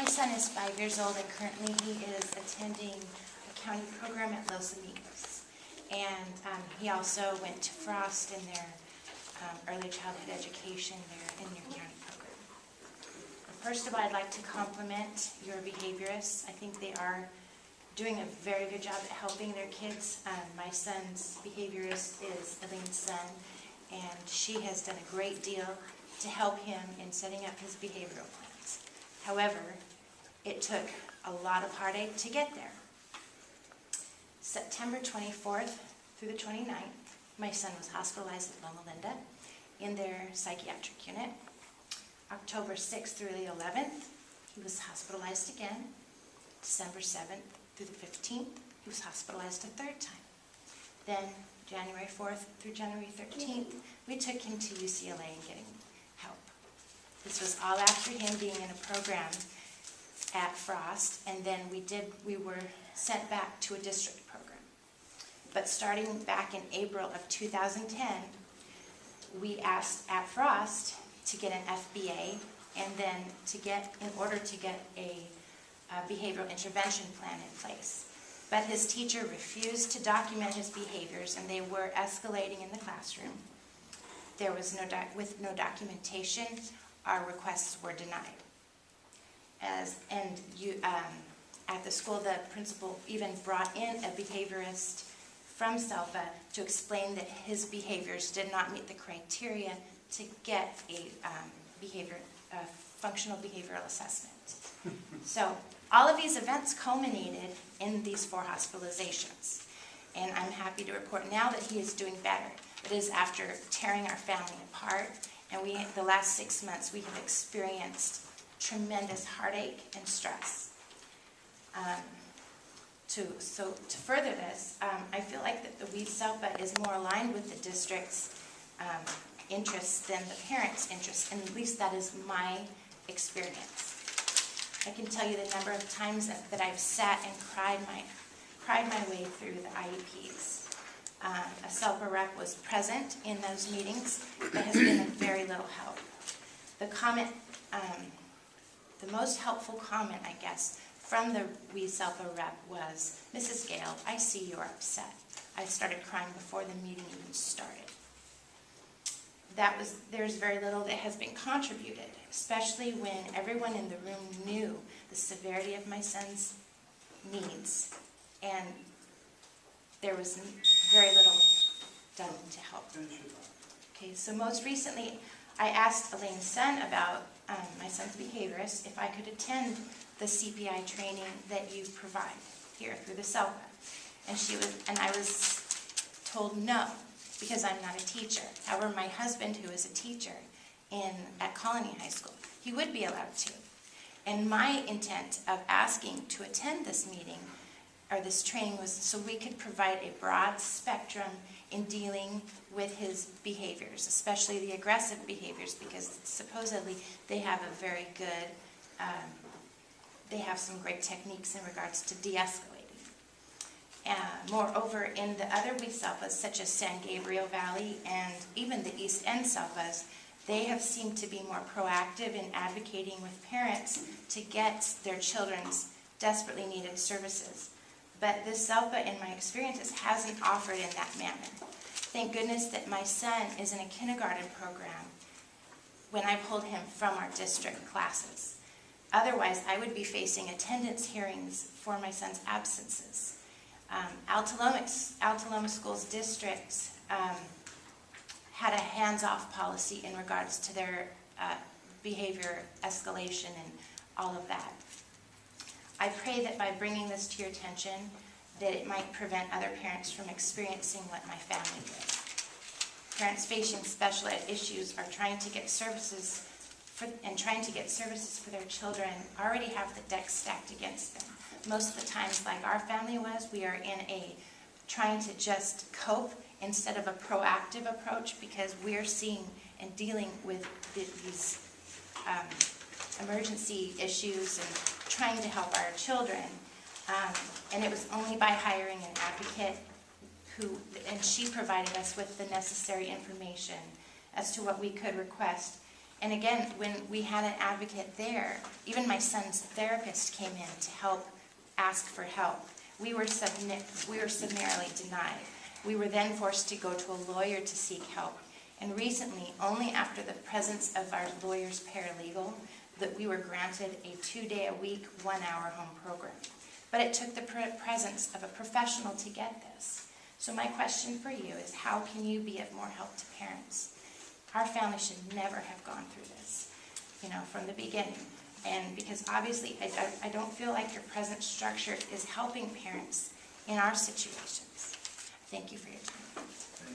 My son is 5 years old, and currently he is attending a county program at Los Amigos. And he also went to Frost in their early childhood education there in your county program. First of all, I'd like to compliment your behaviorists. I think they are doing a very good job at helping their kids. My son's behaviorist is Elaine's son, and she has done a great deal to help him in setting up his behavioral plans. However, it took a lot of heartache to get there. September 24th through the 29th, my son was hospitalized at Loma in their psychiatric unit. October 6th through the 11th, he was hospitalized again. December 7th through the 15th, he was hospitalized a third time. Then January 4th through January 13th, we took him to UCLA and getting help. This was all after him being in a program at Frost, and then we were sent back to a district program. But starting back in April of 2010, we asked at Frost to get an FBA, and then in order to get a behavioral intervention plan in place. But his teacher refused to document his behaviors, and they were escalating in the classroom. There was with no documentation, our requests were denied. At the school, the principal even brought in a behaviorist from WESELPA to explain that his behaviors did not meet the criteria to get a functional behavioral assessment. So all of these events culminated in these 4 hospitalizations. And I'm happy to report now that he is doing better. It is after tearing our family apart, and the last 6 months we have experienced tremendous heartache and stress. To further this, I feel like that the WESELPA is more aligned with the district's interests than the parents' interests, and at least that is my experience. I can tell you the number of times that I've sat and cried my way through the IEPs. A WESELPA rep was present in those meetings, but has been of very little help. The most helpful comment, I guess, from the WESELPA rep was, "Mrs. Gale, I see you're upset." I started crying before the meeting even started. There's very little that has been contributed, especially when everyone in the room knew the severity of my son's needs, and there was very little done to help. Okay, so most recently, I asked Elaine's son about my son's behaviorist if I could attend the CPI training that you provide here through the WESELPA, and I was told no, because I'm not a teacher. However, my husband, who is a teacher at Colony High School, he would be allowed to. And my intent of asking to attend this meeting, or this training, was so we could provide a broad spectrum in dealing with his behaviors, especially the aggressive behaviors, because supposedly they have a very good, they have some great techniques in regards to de-escalating. Moreover, in the other WESELPAs, such as San Gabriel Valley and even the East End WESELPAs, they have seemed to be more proactive in advocating with parents to get their children's desperately needed services. But this WESELPA, in my experiences, hasn't offered in that manner. Thank goodness that my son is in a kindergarten program when I pulled him from our district classes. Otherwise, I would be facing attendance hearings for my son's absences. Alta Loma Schools districts had a hands-off policy in regards to their behavior escalation and all of that. I pray that by bringing this to your attention, that it might prevent other parents from experiencing what my family did. Parents facing special ed issues are trying to get services for their children already have the deck stacked against them. Most of the times, like our family was, we are in a trying to just cope instead of a proactive approach, because we're seeing and dealing with these emergency issues and trying to help our children. And it was only by hiring an advocate and she provided us with the necessary information as to what we could request. And again, when we had an advocate there, even my son's therapist came in to help ask for help. We were summarily denied. We were then forced to go to a lawyer to seek help. And recently, only after the presence of our lawyer's paralegal, that we were granted a 2-day-a-week, 1-hour home program. But it took the presence of a professional to get this. So my question for you is, how can you be of more help to parents? Our family should never have gone through this, from the beginning. And because obviously, I don't feel like your present structure is helping parents in our situations. Thank you for your time.